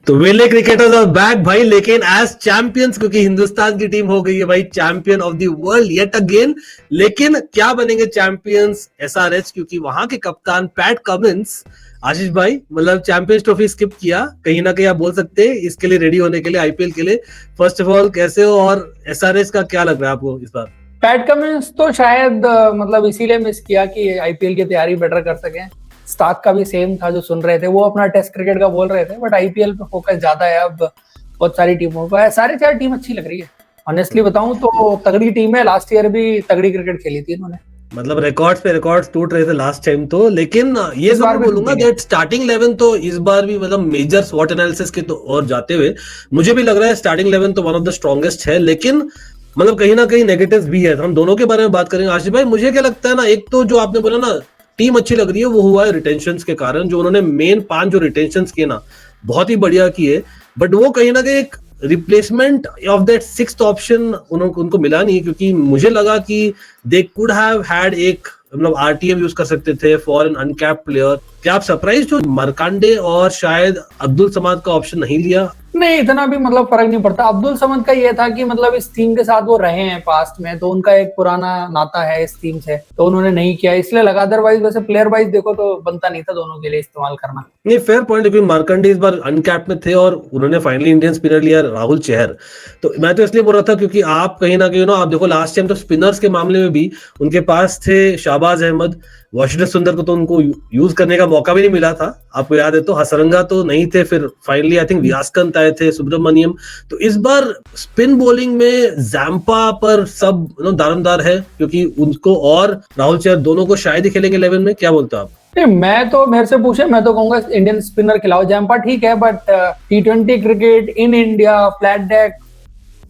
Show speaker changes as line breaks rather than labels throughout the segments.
तो वेले cricketers are back भाई, लेकिन एज चैंपियंस, क्योंकि हिंदुस्तान की टीम हो गई है भाई champion of the world yet again. लेकिन क्या बनेंगे चैंपियंस एसआरएच, क्योंकि वहां के कप्तान पैट कमिंस, आशीष भाई मतलब चैंपियंस ट्रॉफी स्किप किया, कहीं ना कहीं आप बोल सकते हैं इसके लिए रेडी होने के लिए, आईपीएल के लिए। फर्स्ट ऑफ ऑल कैसे हो, और एसआरएच का क्या लग रहा है आपको इस बार?
पैट कमिंस तो शायद मतलब इसीलिए मिस किया कि आईपीएल की तैयारी बेटर कर सके। स्टार्क का भी सेम था, जो सुन रहे थे वो अपना टेस्ट क्रिकेट का बोल रहे थे, बट आईपीएल पे फोकस ज्यादा है अब बहुत सारी टीमों का। सारे चार टीम अच्छी लग रही है, ऑनेस्टली बताऊं तो तगड़ी टीम है। लास्ट ईयर भी तगड़ी क्रिकेट खेली थी इन्होंने,
मतलब रिकॉर्ड्स पे रिकॉर्ड्स टूट रहे थे लास्ट टाइम तो, लेकिन ये
इस बार
जरूर
भी
बोलूंगा
टूटेंगे।
दैट स्टार्टिंग 11 तो इस बार भी मतलब मेजर स्वॉट एनालिसिस के तो और जाते हुए मुझे भी लग रहा है स्टार्टिंग 11 तो वन ऑफ द स्ट्रॉन्गेस्ट है। लेकिन मतलब कहीं ना कहीं नेगेटिव्स भी है, तो हम दोनों के बारे में बात करेंगे। आशीष भाई मुझे क्या लगता है ना, एक तो जो आपने बोला ना टीम अच्छी लग रही है, वो हुआ है रिटेंशन के कारण। जो उन्होंने मेन 5 जो रिटेंशन किए ना, बहुत ही बढ़िया किए, बट वो कहीं ना कहीं एक replacement of that sixth option उनको मिला नहीं, क्योंकि मुझे लगा कि दे कुड हैव हैड एक मतलब आरटीएम यूज कर सकते थे फॉर एन अनकैप्ड प्लेयर। क्या आप सरप्राइज हो मरकांडे और शायद अब्दुल समाद का ऑप्शन नहीं लिया?
नहीं, इतना भी मतलब फर्क नहीं पड़ता। अब्दुल समद का ये था कि मतलब इस टीम के साथ वो रहे हैं पास्ट में, तो उनका एक पुराना नाता है इस टीम से, तो उन्होंने नहीं किया इसलिए लगा। अदरवाइज वैसे प्लेयर वाइज देखो तो बनता नहीं था दोनों के लिए इस्तेमाल करना।
नहीं, फेयर पॉइंट, क्योंकि मार्कंडे इस बार अनकैप्ड में थे और उन्होंने फाइनली इंडियन स्पिनर लिया राहुल चहर। तो मैं तो इसलिए बोल रहा था क्योंकि आप कहीं ना कहीं ना आप देखो लास्ट टाइम तो स्पिनर्स के मामले में भी उनके पास थे शाहबाज अहमद, वाशिंगटन सुंदर को तो उनको यूज करने का मौका भी नहीं मिला था, आपको याद है। तो हसरंगा तो नहीं थे, फिर फाइनली आई थिंक व्यासकंत आए थे, सुब्रमण्यम। तो इस बार स्पिन बॉलिंग में जैम्पा पर सब दारोमदार है, क्योंकि उनको और राहुल चहर दोनों को शायद ही खेलेंगे 11 में। क्या बोलते हो आप?
मैं तो मेरे से पूछे मैं तो कहूंगा इंडियन स्पिनर खिलाओ। जैम्पा ठीक है, but T20 cricket in India flat deck,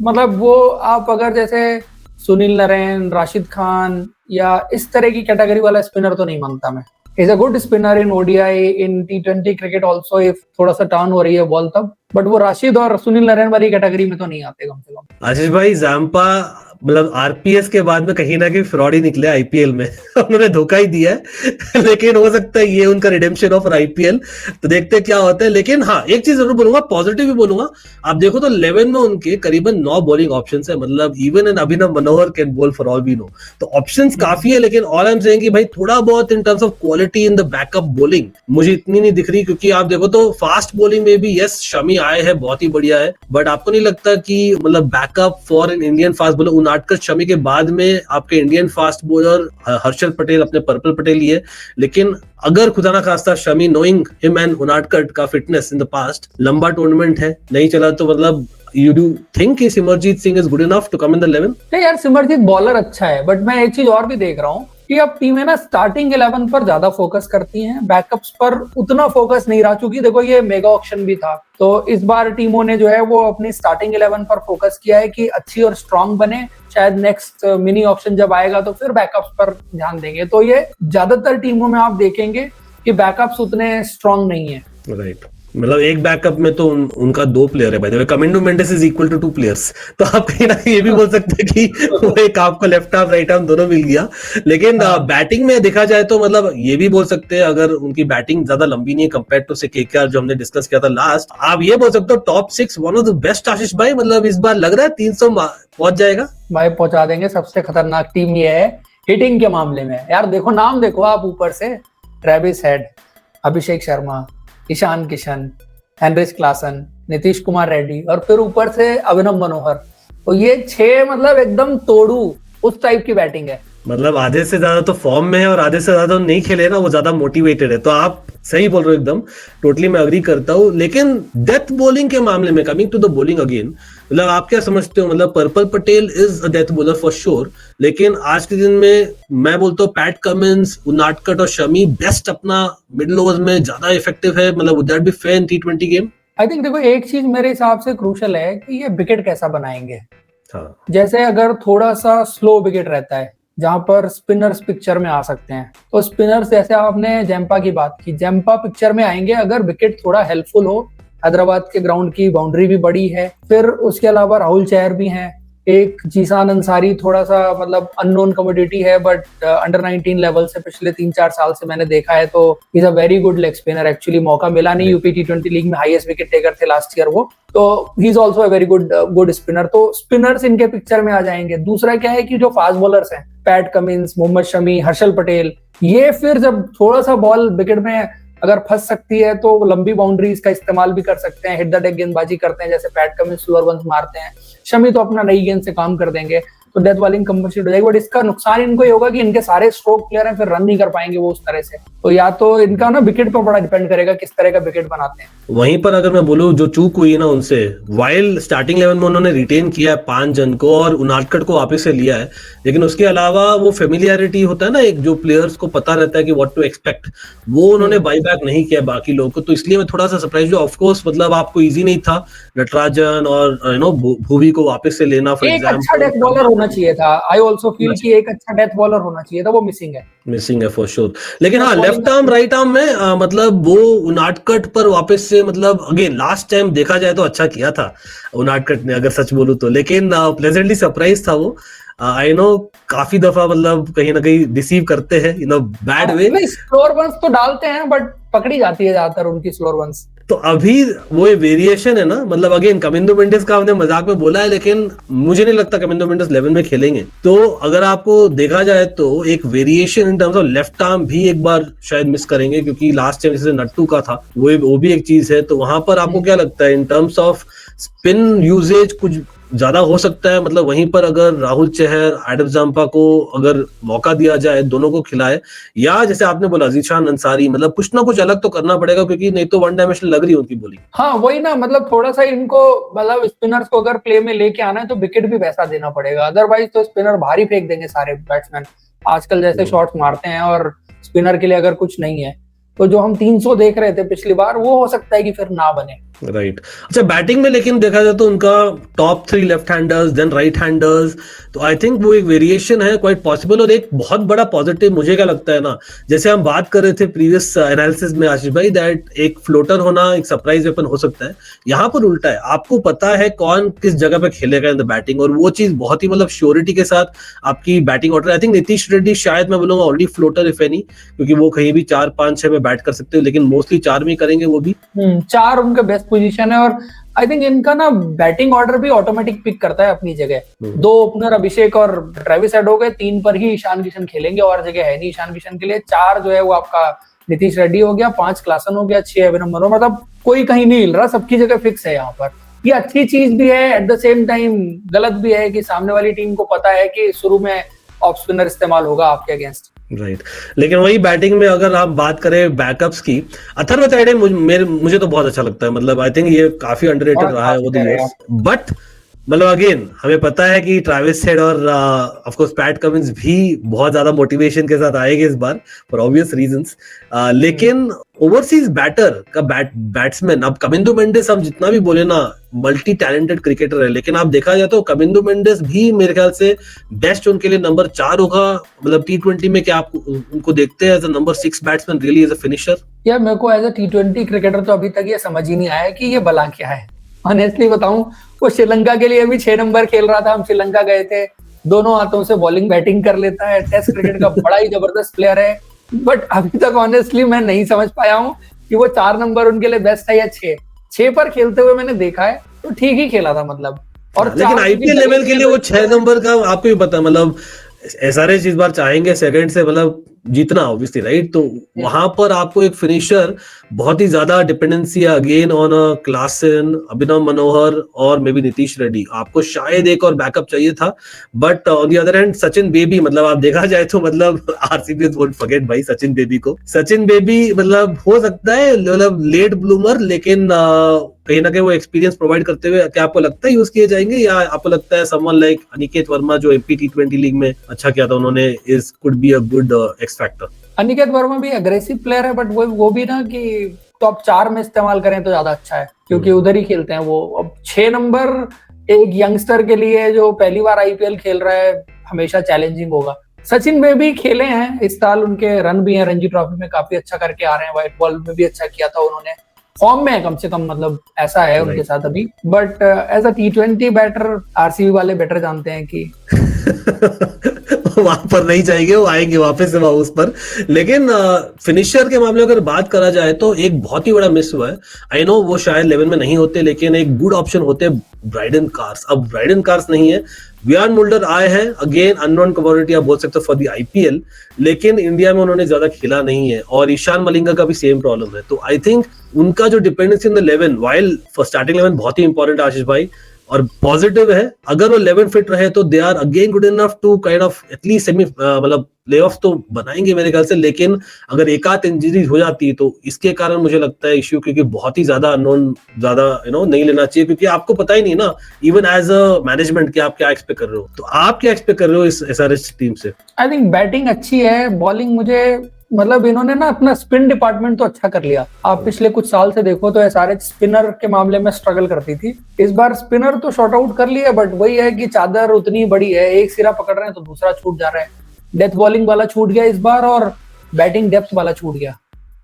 मतलब वो आप अगर जैसे सुनील नरेन, राशिद खान या इस तरह की कैटेगरी वाला स्पिनर तो नहीं मानता मैं। Is a good spinner in ODI, in T20 cricket also, if थोड़ा सा टर्न हो रही है बॉल तब, बट वो राशिद और सुनील नरेन वाली कैटेगरी में तो नहीं आते कम से कम।
आशीष भाई जैम्पा मतलब आरपीएस के बाद में कहीं ना कहीं फ्रॉड ही निकले आईपीएल में उन्होंने धोखा ही दिया है लेकिन हो सकता है ये उनका रिडेम्पशन ऑफ आईपीएल, तो देखते हैं क्या होता है। लेकिन हाँ, एक चीज जरूर बोलूंगा, पॉजिटिव भी बोलूंगा। आप देखो तो 11 में उनके करीबन 9 बॉलिंग ऑप्शंस है, मतलब even an Abhinav Manohar can bowl for all we know, तो ऑप्शंस काफी है। लेकिन ऑल आई एम सेइंग कि भाई थोड़ा बहुत इन terms of quality in the backup bowling मुझे इतनी नहीं दिख रही, क्योंकि आप देखो तो फास्ट बॉलिंग में भी यस शमी आए हैं, बहुत ही बढ़िया है, बट आपको नहीं लगता कि मतलब backup for an Indian fast bowler Unadkat Shami के बाद में आपके Indian fast bowler Harshal Patel अपने पर्पल पटेल लिए। लेकिन अगर खुदा ना खास्ता Shami knowing him and Unadkat का फिटनेस इन द पास्ट, लंबा टूर्नामेंट है, नहीं चला, तो मतलब यू डू थिंक कि Simarjeet Singh is good enough to come in the 11?
नहीं यार, सिमरजीत बॉलर अच्छा है, बट मैं एक चीज और भी देख रहा हूँ कि अब टीमें ना स्टार्टिंग 11 पर ज्यादा फोकस करती हैं, बैकअप्स पर उतना फोकस नहीं रहा। चूंकि देखो ये मेगा ऑक्शन भी था, तो इस बार टीमों ने जो है वो अपनी स्टार्टिंग 11 पर फोकस किया है कि अच्छी और स्ट्रांग बने। शायद नेक्स्ट मिनी ऑक्शन जब आएगा तो फिर बैकअप्स पर ध्यान देंगे। तो ये ज्यादातर टीमों में आप देखेंगे कि बैकअप्स उतने स्ट्रांग नहीं है।
राइट, मतलब एक बैकअप में तो उनका 2 प्लेयर है, भाई Kamindu Mendis is equal to 2 players, तो आप कहीं ना ये भी बोल सकते हैं कि वो एक आपको लेफ्ट आर्म राइट आर्म दोनों मिल गया। लेकिन बैटिंग में देखा जाए तो मतलब ये भी बोल सकते हैं, अगर उनकी बैटिंग ज्यादा लंबी नहीं है कंपेयर टू से केकेआर जो हमने डिस्कस किया था लास्ट, आप ये बोल सकते हो top 6 one of the best. Ashish भाई मतलब इस बार लग रहा है 300 पहुंच जाएगा
भाई, पहुंचा देंगे। सबसे खतरनाक टीम ये है हिटिंग के मामले में। यार देखो नाम देखो आप ऊपर से, Travis head, Abhishek Sharma, Ishan Kishan, Heinrich Klaasen, Nitish Kumar Reddy और फिर ऊपर से अभिनव मनोहर, तो ये 6 मतलब एकदम तोड़ू उस टाइप की बैटिंग है।
मतलब आधे से ज्यादा तो फॉर्म में है और आधे से ज्यादा नहीं खेले ना, वो ज्यादा मोटिवेटेड है। तो आप सही बोल रहे हो एकदम, टोटली मैं अग्री करता हूँ। लेकिन डेथ बॉलिंग के मामले में, coming to the bowling again, मतलब आप क्या समझते हो? मतलब purple Patel is a death bowler for sure, लेकिन आज के दिन में मैं बोलता हूँ पैट कमिंस, उनाटकट और शमी बेस्ट अपना मिडिल ओवर्स में ज्यादा इफेक्टिव है। मतलब would that be fair in T20 game?
I think देखो एक चीज मेरे हिसाब से क्रूशल है कि ये विकेट कैसा बनाएंगे।
हाँ,
जैसे अगर थोड़ा सा स्लो विकेट रहता है जहां पर स्पिनर्स पिक्चर में आ सकते हैं, तो स्पिनर्स जैसे आपने जैम्पा की बात की, जैम्पा पिक्चर में आएंगे अगर विकेट थोड़ा हेल्पफुल हो। हैदराबाद के ग्राउंड की बाउंड्री भी बड़ी है, फिर उसके अलावा राहुल चहर भी हैं, एक जीशान अंसारी थोड़ा सा मतलब अननोन कमोडिटी है, बट अंडर 19 लेवल से पिछले 3-4 साल से मैंने देखा है तो is a very good leg spinner. Actually मौका मिला नहीं, यूपी टी20 लीग में हाईएस्ट विकेट टेकर थे लास्ट ईयर वो, तो he is also a very good spinner. तो स्पिनर्स इनके पिक्चर में आ जाएंगे। दूसरा क्या है कि जो फास्ट बॉलर्स हैं, पैट कमिंस, मोहम्मद शमी, हर्षल पटेल, ये फिर जब थोड़ा सा बॉल विकेट में अगर फंस सकती है तो लंबी बाउंड्रीज का इस्तेमाल भी कर सकते हैं, हिट द डेक गेंदबाजी करते हैं, जैसे पैट कमिंस स्लोअर वंस मारते हैं। शमी तो अपना नई गेंद से काम कर देंगे, तो डेथ बॉलिंग कंपल्सरी हो जाएगी। बट इसका नुकसान इनको ये होगा कि इनके सारे स्ट्रोक प्लेयर हैं, फिर रन नहीं कर पाएंगे वो उस तरह से। तो या तो इनका ना विकेट पर बड़ा डिपेंड करेगा किस तरह का विकेट बनाते हैं।
वहीं पर अगर मैं बोलूं जो चूक हुई है ना उनसे, वाइल स्टार्टिंग 11 में उन्होंने रिटेन किया है 5 जन को और उनादकट को वापस से लिया है, लेकिन उसके अलावा वो फेमिलियरिटी होता है ना, एक जो प्लेयर्स को पता रहता है कि व्हाट टू एक्सपेक्ट, वो उन्होंने बाई बैक नहीं किया बाकी लोगों को। तो इसलिए मैं थोड़ा सा सरप्राइज हूं। ऑफकोर्स मतलब आपको इजी नहीं था नटराजन और भुवी को वापस से लेना। फॉर
एक अच्छा
एग्जांपल
डेथ बॉलर होना चाहिए था। आई ऑल्सो फील कि एक अच्छा डेथ बॉलर होना चाहिए था, वो मिसिंग है
फॉर श्योर। लेकिन हाँ,
Death bowling
left arm right arm में मतलब वो उनादकट पर वापस से, मतलब अगेन लास्ट टाइम देखा जाए तो अच्छा किया था उनादकट ने, अगर सच बोलूं तो। लेकिन प्लेजेंटली सरप्राइज था वो। आई नो काफी दफा मतलब कहीं ना कहीं डिसीव करते हैं in a bad way.
Slower ones तो डालते हैं बट पकड़ी जाती है ज्यादातर उनकी स्लोअर वंस।
तो अभी वो वेरिएशन है ना, मतलब अगेन कमिंदो मेंडिस का हमने मजाक में बोला है, लेकिन मुझे नहीं लगता कमिंदो मेंडिस 11 में खेलेंगे। तो अगर आपको देखा जाए तो एक variation in terms of left arm भी एक बार शायद मिस करेंगे, क्योंकि लास्ट टाइम जैसे नट्टू का था वो भी एक चीज है। तो वहां पर आपको क्या लगता है in terms of spin usage कुछ ज्यादा हो सकता है? मतलब वहीं पर अगर राहुल चहर, एडम जाम्पा को अगर मौका दिया जाए, दोनों को खिलाए, या जैसे आपने बोला जीशान अंसारी, मतलब कुछ ना कुछ अलग तो करना पड़ेगा, क्योंकि नहीं तो वन डायमेंशनल लग रही है उनकी बोली।
हाँ वही ना, मतलब थोड़ा सा इनको मतलब स्पिनर्स को अगर प्ले में लेके आना है तो विकेट भी वैसा देना पड़ेगा, अदरवाइज तो स्पिनर भारी फेंक देंगे सारे बैट्समैन आजकल जैसे शॉट्स मारते हैं, और स्पिनर के लिए अगर कुछ नहीं है तो जो हम 300 देख रहे थे पिछली बार, वो हो सकता है कि फिर ना बने।
राइट अच्छा, बैटिंग में लेकिन देखा जाए तो उनका top 3 left handers than right handers, तो आई थिंक वो एक वेरिएशन है क्वाइट पॉसिबल। और एक बहुत बड़ा पॉजिटिव मुझे क्या लगता है ना, जैसे हम बात कर रहे थे प्रीवियस एनालिसिस में आशीष भाई, दैट एक फ्लोटर होना एक सरप्राइज वेपन हो सकता है। यहाँ पर उल्टा है, आपको पता है कौन किस जगह पे खेलेगा इन द बैटिंग, और वो चीज बहुत ही मतलब श्योरिटी के साथ आपकी batting order. I think Nitish Reddy शायद मैं बोलूंगा ऑलरेडी फ्लोटर इफ एनी, क्योंकि वो कहीं भी 4-5-6 में बैट कर सकते हो, लेकिन मोस्टली 4 में करेंगे वो भी।
4 उनका बेस्ट पोजीशन है, और आई थिंक इनका ना बैटिंग ऑर्डर भी ऑटोमेटिक पिक करता है अपनी जगह। 2 ओपनर अभिषेक और ट्रेविस हेड हो गए, 3 पर ही ईशान किशन खेलेंगे और जगह है नहीं ईशान किशन के लिए। 4 जो है वो आपका नीतीश रेड्डी हो गया, 5 क्लासन हो गया, 6 अभिनव मनोहर, मतलब कोई कहीं नहीं हिल रहा, सबकी जगह फिक्स है यहाँ पर। ये अच्छी चीज भी है, एट द सेम टाइम गलत भी है कि सामने वाली टीम को पता है कि शुरू में ऑफ स्पिनर इस्तेमाल होगा आपके अगेंस्ट।
राइट लेकिन वही बैटिंग में अगर आप बात करें बैकअप्स की, अथर्व तायडे मुझे तो बहुत अच्छा लगता है। मतलब आई थिंक ये काफी अंडररेटेड रहा है वो द इयर्स, बट मतलब अगेन हमें पता है कि ट्रेविस हेड और ऑफ कोर्स पैट कमिंस भी बहुत ज्यादा मोटिवेशन के साथ आएंगे इस बार फॉर ऑब्वियस रीजंस। लेकिन ओवरसीज बैटर का बैट्समैन, अब कमिंदो मेंडिस हम जितना भी बोले ना मल्टी टैलेंटेड क्रिकेटर है, लेकिन आप देखा जाए तो कमिंदो मेंडिस भी मेरे ख्याल से बेस्ट उनके लिए नंबर 4 होगा। मतलब T20 में क्या आप उनको देखते हैं as a number 6 batsman, really as a finisher?
यार मेरे को एज अ T20 क्रिकेटर तो अभी तक ये समझ ही नहीं आया कि ये भला क्या है। ऑनेस्टली बताऊं, वो श्रीलंका के लिए भी 6 नंबर खेल रहा था, हम श्रीलंका गए थे, दोनों हाथों से बॉलिंग बैटिंग कर लेता है, टेस्ट क्रिकेट का बड़ा ही जबरदस्त प्लेयर है। बट अभी तक ऑनेस्टली मैं नहीं समझ पाया हूँ कि वो 4 नंबर उनके लिए बेस्ट है या 6 पर खेलते हुए मैंने देखा है तो ठीक ही खेला था मतलब। और
लेकिन आईपीएल लेवल के लिए वो 6 नंबर का आपको भी पता, मतलब एसआरएच इस बार चाहेंगे सेकंड से मतलब जीतना ऑब्वियसली, राइट? तो वहां पर आपको एक फिनिशर बहुत ही ज्यादा डिपेंडेंसी है अगेन ऑन क्लासन, अभिनव मनोहर और मे बी नीतीश रेड्डी। आपको शायद एक और बैकअप चाहिए था, but on the other hand Sachin baby, मतलब आप देखा जाए तो मतलब आरसीबी वोंट फॉरगेट भाई सचिन बेबी को। सचिन बेबी मतलब हो सकता है मतलब लेट ब्लूमर, लेकिन कहीं ना कहीं वो एक्सपीरियंस प्रोवाइड करते हुए क्या आपको लगता है यूज किए जाएंगे, या आपको लगता है समवन लाइक अनिकेत वर्मा जो एमपी T20 लीग में अच्छा किया था उन्होंने is could be a good x factor?
Aniket Verma भी अग्रेसिव प्लेयर है, बट वो भी ना कि टॉप 4 में इस्तेमाल करें तो ज्यादा अच्छा है, क्योंकि उधर ही खेलते हैं वो। अब 6 नंबर एक यंगस्टर के लिए जो पहली बार आईपीएल खेल रहा है हमेशा चैलेंजिंग होगा। सचिन में भी खेले हैं इस साल, उनके रन भी हैं रणजी ट्रॉफी में काफी अच्छा करके आ रहे हैं, व्हाइट बॉल में भी अच्छा किया था उन्होंने। फॉर्म में है कम से कम, मतलब ऐसा है उनके साथ अभी। But as a T20 batter RCB वाले बेटर जानते हैं कि
वहां पर नहीं जाएंगे, वो आएंगे वापस से हाउस पर। लेकिन फिनिशर के मामले में अगर बात करा जाए तो एक बहुत ही बड़ा मिस हुआ है। आई नो वो शायद 11 में नहीं होते, लेकिन एक गुड ऑप्शन होते ब्राइडन कार्स। अब ब्राइडन कार्स नहीं है, वियान मुल्डर आए हैं, अगेन अननोन कमोडिटी आप बोल सकते हो फॉर द आईपीएल, लेकिन इंडिया में उन्होंने ज्यादा खेला नहीं है। और ईशान मलिंगा का भी सेम प्रॉब्लम है। तो आई थिंक उनका जो dependency in the 11 while starting 11 बहुत ही इंपॉर्टेंट आशीष भाई, और पॉजिटिव है। अगर वो 11 फिट रहे तो they are again good enough to kind of at least semi मतलब प्लेऑफ्स तो बनाएंगे मेरे ख्याल से। लेकिन अगर एक आध इंजरी हो जाती है तो इसके कारण मुझे लगता है इश्यू, क्योंकि बहुत ही ज्यादा अननोन, ज्यादा नहीं लेना चाहिए, क्योंकि आपको पता ही नहीं ना इवन एज अ मैनेजमेंट कि आप क्या एक्सपेक्ट कर रहे हो। तो आप क्या एक्सपेक्ट कर रहे हो इस एसआरएच टीम से?
आई थिंक बैटिंग अच्छी है, बॉलिंग मुझे मतलब इन्होंने ना अपना स्पिन डिपार्टमेंट तो अच्छा कर लिया। आप पिछले कुछ साल से देखो तो एसआरएच स्पिनर के मामले में स्ट्रगल करती थी। इस बार स्पिनर तो शॉर्ट आउट कर लिया, बट वही है कि चादर उतनी बड़ी है, एक सिरा पकड़ रहे हैं तो दूसरा छूट जा रहा है। डेथ बॉलिंग वाला छूट गया इस बार और बैटिंग डेप्थ वाला छूट गया।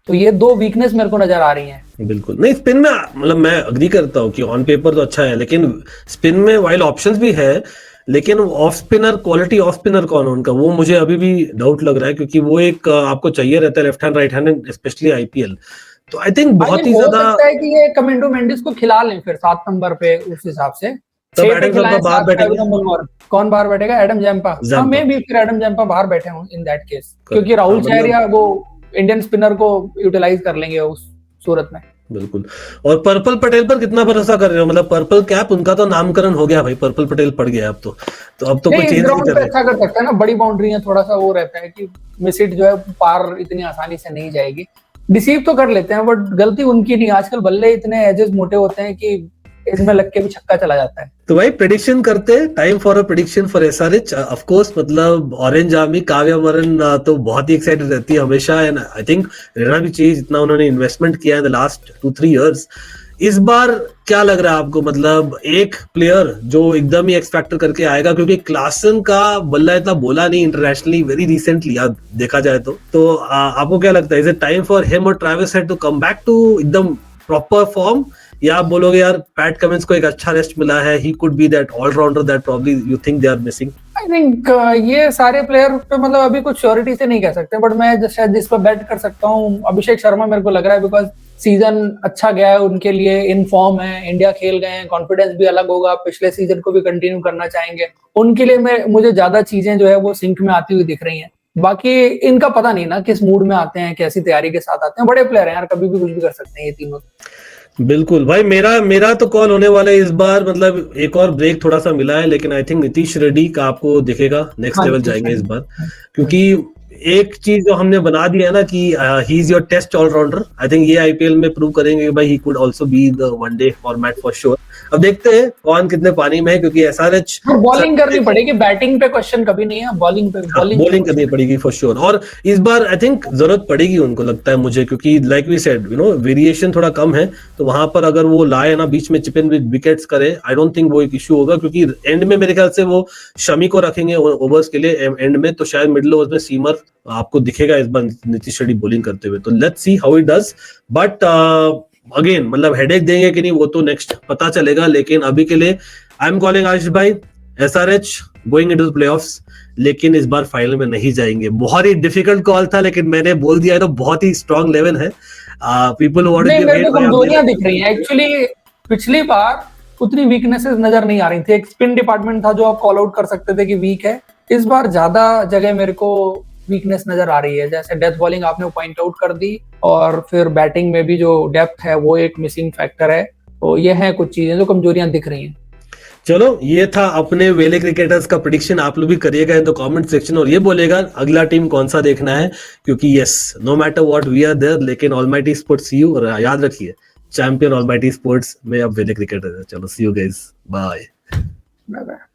तो ये दो वीकनेस मेरे को नजर आ रही हैं।
बिल्कुल नहीं, स्पिन में मतलब मैं अग्री करता हूँ कि ऑन पेपर तो अच्छा है, लेकिन स्पिन में वाइल ऑप्शंस भी है, लेकिन off spinner, quality off spinner कौन है उनका, वो मुझे अभी भी डाउट लग रहा है, क्योंकि वो एक आपको चाहिए रहता है left hand right hand, specially IPL. तो आई थिंक बहुत ही ज्यादा
हो सकता है कि ये कमेंडो मेंडिस को खिला लें फिर 7 नंबर पे, उस हिसाब से
तब एडम जैम्पा बाहर बैठेगा।
कौन बाहर बैठेगा? Adam Zampa. हाँ, मैं भी फिर एडम जैम्पा बाहर बैठे हूँ इन दैट केस, क्योंकि राहुल चहरिया वो इंडियन स्पिनर को यूटिलाइज कर लेंगे उस सूरत में।
बिल्कुल। और पर्पल पटेल पर कितना भरोसा कर रहे हो? मतलब पर्पल कैप उनका तो नामकरण हो गया भाई, पर्पल पटेल पड़ गया अब तो अब तो कोई चेंज नहीं कर रहे।
अच्छा कर सकता है ना, बड़ी बाउंड्री है, थोड़ा सा वो रहता है कि मिस हिट जो है पार इतनी आसानी से नहीं जाएगी। डिसीव तो कर लेते हैं, बट गलती उनकी नहीं। आजकल बल्ले इतने एजेस मोटे होते हैं कि इसमें लग के भी छक्का चला जाता है।
तो भाई प्रेडिक्शन करते हैं, time for a prediction for SRH. Of course मतलब ऑरेंज आर्मी काव्या मरन तो बहुत ही एक्साइटेड रहती है हमेशा, एंड आई थिंक रहना भी चाहिए, जितना उन्होंने इन्वेस्टमेंट किया है द लास्ट 2-3 इयर्स। इस बार क्या लग रहा है आपको, मतलब एक प्लेयर जो एकदम ही एक्स फैक्टर करके आएगा, क्योंकि क्लासन का बल्ला इतना बोला नहीं इंटरनेशनली वेरी रिसेंटली देखा जाए तो आपको क्या लगता है, is it time for him और Travis Head to come back to एकदम प्रॉपर फॉर्म, या आप बोलोगे यार पैट कमिंस को एक अच्छा रेस्ट मिला है, he could be that allrounder that probably you think they are missing?
I think ये सारे प्लेयर पे मतलब अभी कुछ श्योरिटी से नहीं कह सकते, बट मैं शायद जिस पर बेट कर सकता हूँ अभिषेक शर्मा मेरे को लग रहा है, बिकॉज सीजन अच्छा गया है उनके लिए, इन फॉर्म है, इंडिया खेल गए हैं, कॉन्फिडेंस भी अलग होगा, पिछले सीजन को भी कंटिन्यू करना चाहेंगे। उनके लिए मुझे ज्यादा चीजें जो है वो सिंक में आती हुई दिख रही हैं। बाकी इनका पता नहीं ना किस मूड में आते हैं, कैसी तैयारी के साथ आते हैं। बड़े प्लेयर हैं यार, कभी भी कुछ भी कर सकते हैं ये तीनों।
बिल्कुल भाई, मेरा तो कॉल होने वाला है इस बार। मतलब एक और ब्रेक थोड़ा सा मिला है, लेकिन आई थिंक नीतीश रेड्डी का आपको दिखेगा नेक्स्ट लेवल जाएंगे इस बार, क्योंकि एक चीज जो हमने बना दिया है ना कि he is your test allrounder. I think ये आईपीएल में प्रूव करेंगे भाई he could also be the one day format for sure. अब देखते हैं कौन कितने पानी में है, क्योंकि एसआरएच
बॉलिंग करनी पड़ेगी, बैटिंग पे क्वेश्चन कभी नहीं है, बॉलिंग पे
बॉलिंग करनी पड़ेगी फॉर श्योर। और इस बार आई थिंक जरूरत पड़ेगी उनको, लगता है मुझे, क्योंकि लाइक वी सेड वेरिएशन थोड़ा कम है, तो वहां पर अगर वो लाए ना बीच में चिप इन विद विकेट्स करे, आई डोंट थिंक वो एक इश्यू होगा, क्योंकि एंड में मेरे ख्याल से वो शमी को रखेंगे ओवर्स के लिए एंड में, तो शायद मिडिल ओवर्स में सीमर आपको दिखेगा इस बार नीतीश रेड्डी बॉलिंग करते हुए। तो let's see how it does, but again मतलब हेडेक देंगे कि नहीं वो तो नेक्स्ट पता चलेगा। लेकिन अभी के लिए आई एम कॉलिंग आशीष भाई SRH going into the playoffs, लेकिन इस बार फाइनल में नहीं जाएंगे। बहुत ही डिफिकल्ट कॉल था, लेकिन मैंने बोल दिया है तो बहुत ही स्ट्रॉन्ग लेवल है। People want to give hate,
कमजोरियां दिख रही हैं एक्चुअली। पिछली बार उतनी वीकनेसेस नजर नहीं आ रही थी, एक स्पिन डिपार्टमेंट था जो आप कॉल आउट कर सकते थे कि वीक है। इस बार ज्यादा जगह मेरे को वीकनेस नजर आ रही है, जैसे डेथ बॉलिंग आपने पॉइंट आउट कर दी, और फिर बैटिंग में भी जो डेप्थ है वो एक मिसिंग फैक्टर है। तो ये है कुछ चीजें जो कमजोरियां दिख रही हैं।
चलो ये था अपने वेले क्रिकेटर्स का प्रेडिक्शन। आप लोग भी करिएगा इन द कमेंट सेक्शन, और ये बोलेगा अगला टीम कौन सा देखना है, क्योंकि yes no matter what we are there, लेकिन ऑलमाइटी स्पोर्ट्स सी यू, और याद रखिए चैंपियन ऑलमाइटी स्पोर्ट्स में अब वेले क्रिकेटर है। चलो सी यू गाइस, बाय बाय।